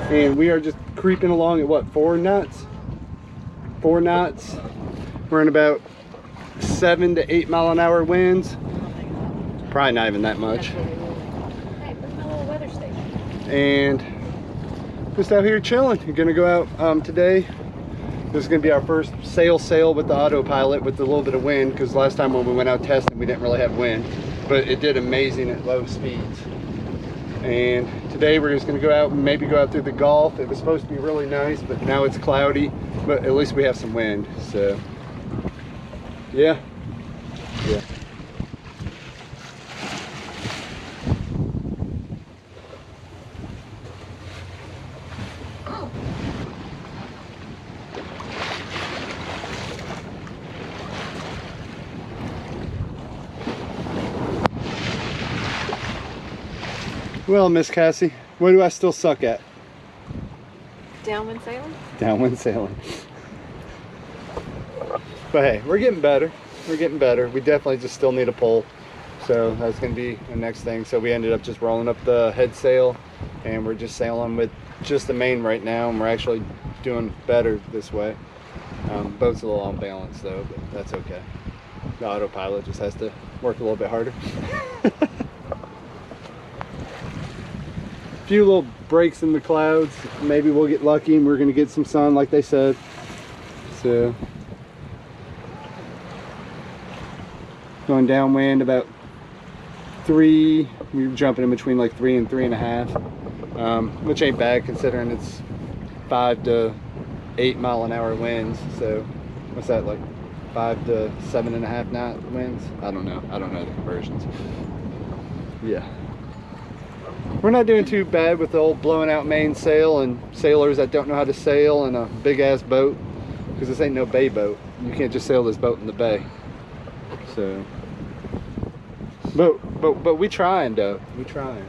And we are just creeping along at what, 4 knots? 4 knots. We're in about 7 to 8 mile an hour winds. Probably not even that much. And just out here chilling. You're gonna go out today. This is gonna be our first sail with the autopilot with a little bit of wind, because last time when we went out testing we didn't really have wind, but it did amazing at low speeds. And today we're just gonna go out and maybe go out through the Gulf. It was supposed to be really nice, but now it's cloudy, but at least we have some wind. So yeah. Well, Miss Cassie, what do I still suck at? Downwind sailing? Downwind sailing. But hey, we're getting better. We're getting better. We definitely just still need a pole. So that's going to be the next thing. So we ended up just rolling up the head sail, and we're just sailing with just the main right now, and we're actually doing better this way. Boat's a little unbalanced though, but that's okay. The autopilot just has to work a little bit harder. Few little breaks in the clouds. Maybe we'll get lucky and we're gonna get some sun like they said. So going downwind about 3, we're jumping in between like 3 and 3.5, which ain't bad considering it's 5 to 8 mile an hour winds. So what's that, like 5 to 7.5 knot winds? I don't know the conversions. Yeah, we're not doing too bad with the old blowing out mainsail and sailors that don't know how to sail in a big ass boat, because this ain't no bay boat. You can't just sail this boat in the bay. So but we trying though. We trying.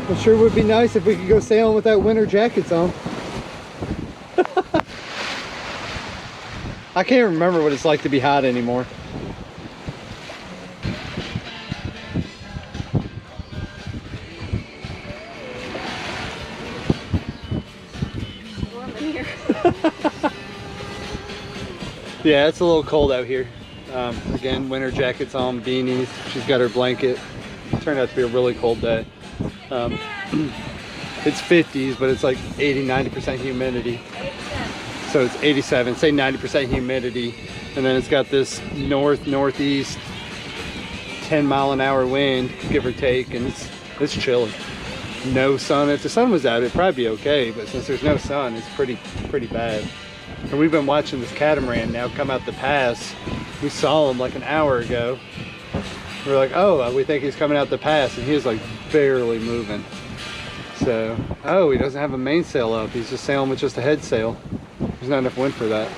It sure would be nice if we could go sailing without winter jackets on. I can't remember what it's like to be hot anymore. Warm in here. Yeah, it's a little cold out here. Again, winter jackets on, beanies. She's got her blanket. It turned out to be a really cold day. It's 50s, but it's like 80-90% humidity. So it's 87, say 90% humidity, and then it's got this northeast 10 mile an hour wind, give or take, and it's chilly. No sun. If the sun was out, it'd probably be okay, but since there's no sun, it's pretty bad. And we've been watching this catamaran now come out the pass. We saw him like an hour ago. We're like, oh, we think he's coming out the pass, and he was like barely moving. So, oh, he doesn't have a mainsail up. He's just sailing with just a head sail. There's not enough wind for that.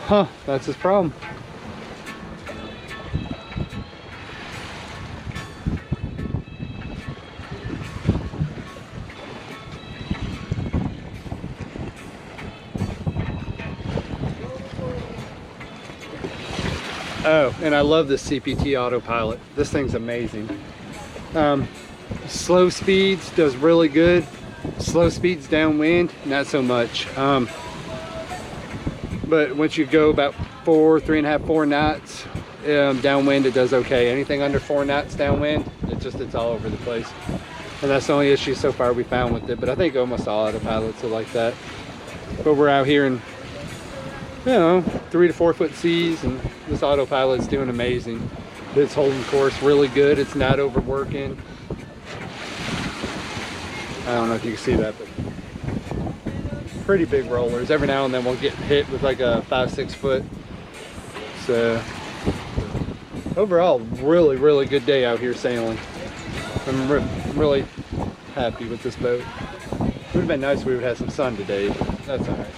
Huh, that's his problem. Oh, and I love this CPT autopilot. This thing's amazing. Slow speeds does really good. Slow speeds downwind, not so much. But once you go about 3.5, 4 knots downwind, it does okay. Anything under 4 knots downwind, it's all over the place. And that's the only issue so far we found with it. But I think almost all autopilots are like that. But we're out here in, you know, 3 to 4 foot seas, and this autopilot's doing amazing. It's holding course really good. It's not overworking. I don't know if you can see that, but pretty big rollers. Every now and then we'll get hit with like a 5, 6 foot. So overall, really good day out here sailing. I'm really happy with this boat. It would have been nice if we would have had some sun today, but that's all right.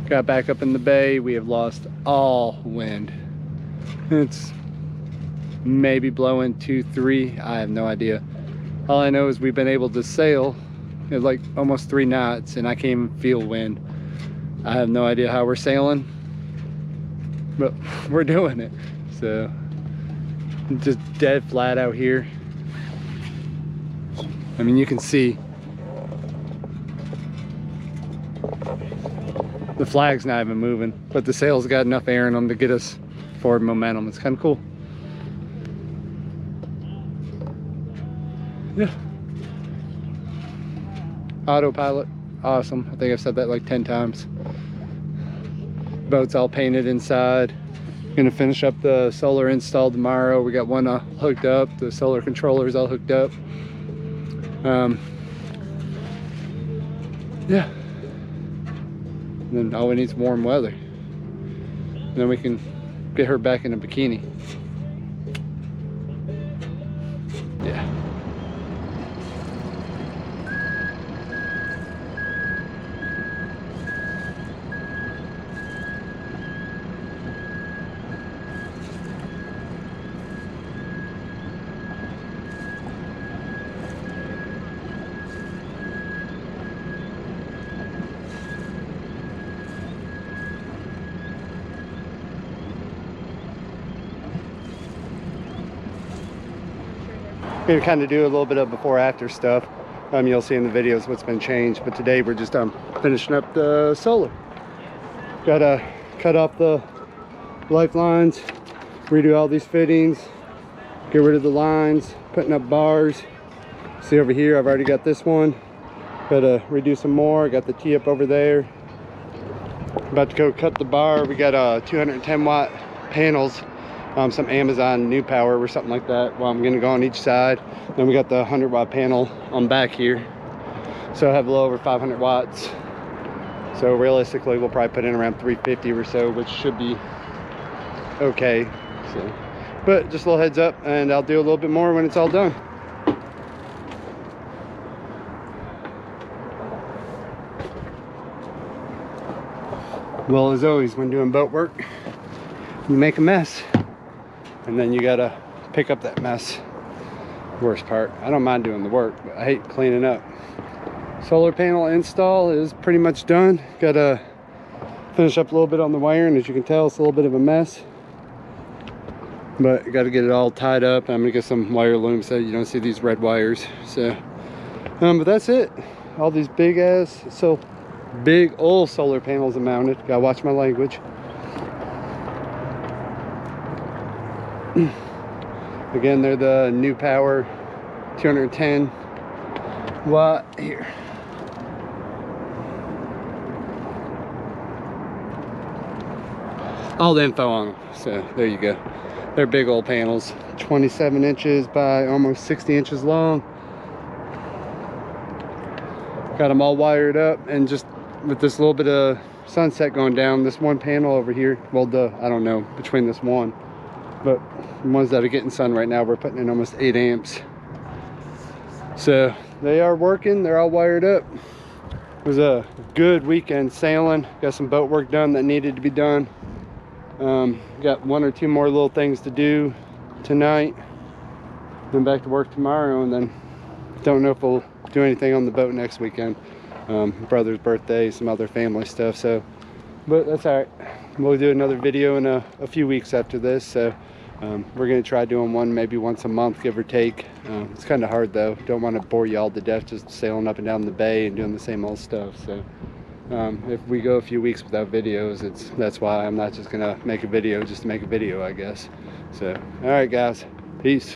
Got back up in the bay. We have lost all wind. It's maybe blowing 2, 3. I have no idea. All I know is we've been able to sail at like almost 3 knots, and I can't even feel wind. I have no idea how we're sailing, but we're doing it. So just dead flat out here. I mean, you can see the flag's not even moving, but the sails got enough air in them to get us forward momentum. It's kind of cool. Yeah. Autopilot, awesome. I think I've said that like 10 times. Boat's all painted inside. Gonna finish up the solar install tomorrow. We got one hooked up. The solar controller's all hooked up. Yeah. And then all we need is warm weather. And then we can get her back in a bikini. Yeah. Gonna kind of do a little bit of before after stuff. You'll see in the videos what's been changed, but today we're just finishing up the solar. Gotta cut off the lifelines, redo all these fittings, get rid of the lines, putting up bars. See over here, I've already got this one. Gotta redo some more. Got the tee up over there. About to go cut the bar. We got 210 watt panels. Some Amazon New Power or something like that. Well, I'm gonna go on each side. Then we got the 100 watt panel on back here. So I have a little over 500 watts. So realistically, we'll probably put in around 350 or so, which should be okay. So, but just a little heads up, and I'll do a little bit more when it's all done. Well, as always, when doing boat work, you make a mess. And then you gotta pick up that mess. Worst part. I don't mind doing the work, but I hate cleaning up. Solar panel install is pretty much done. Gotta finish up a little bit on the wiring. As you can tell, it's a little bit of a mess. But gotta get it all tied up. I'm gonna get some wire loom so you don't see these red wires. So, but that's it. All these big old solar panels are mounted. Gotta watch my language. Again, they're the New Power 210 watt here. All the info on them. So there you go. They're big old panels, 27 inches by almost 60 inches long. Got them all wired up, and just with this little bit of sunset going down, this one panel over here, well, I don't know, between this one, but the ones that are getting sun right now, we're putting in almost 8 amps. So they are working, they're all wired up. It was a good weekend sailing. Got some boat work done that needed to be done. Got 1 or 2 more little things to do tonight. Then back to work tomorrow, and then don't know if we'll do anything on the boat next weekend. Brother's birthday, some other family stuff. So But that's all right. We'll do another video in a few weeks after this. So we're going to try doing one maybe once a month, give or take. It's kind of hard though. Don't want to bore you all to death just sailing up and down the bay and doing the same old stuff. So if we go a few weeks without videos, that's why I'm not just going to make a video just to make a video, I guess. So all right guys, peace.